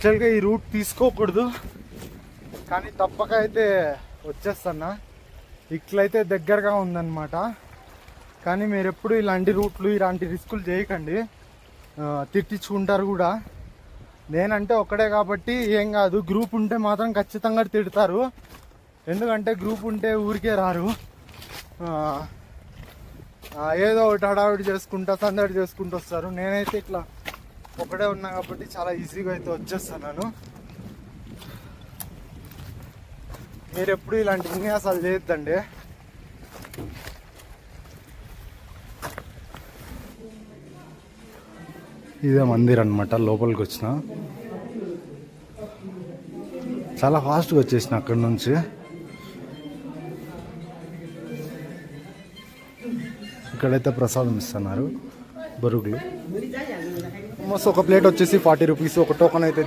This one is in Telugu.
యాక్చువల్గా ఈ రూట్ తీసుకోకూడదు, కానీ తప్పక అయితే వచ్చేస్తున్నా. ఇట్లయితే దగ్గరగా ఉందన్నమాట. కానీ మీరు ఎప్పుడు ఇలాంటి రూట్లు ఇలాంటి రిస్కులు చేయకండి, తిట్టించుకుంటారు కూడా. నేనంటే ఒక్కడే కాబట్టి ఏం కాదు, గ్రూప్ ఉంటే మాత్రం ఖచ్చితంగా తిడతారు. ఎందుకంటే గ్రూప్ ఉంటే ఊరికే రారు, ఏదో ఒకటి హడావిడి చేసుకుంటా సందడి చేసుకుంటూ వస్తారు. నేనైతే ఇట్లా ఒకడే ఉన్నా కాబట్టి చాలా ఈజీగా అయితే వచ్చేస్తున్నాను. మీరు ఎప్పుడు ఇలాంటి విన్యాసాలు చేయొద్దండి. ఇదే మందిర్ అనమాట. లోపలికి వచ్చిన చాలా ఫాస్ట్గా వచ్చేసిన అక్కడి నుంచి. ఇక్కడైతే ప్రసాదం ఇస్తున్నారు, బొరుగులు. ఒక ప్లేట్ వచ్చేసి 40 రూపీస్. ఒక టోకెన్ అయితే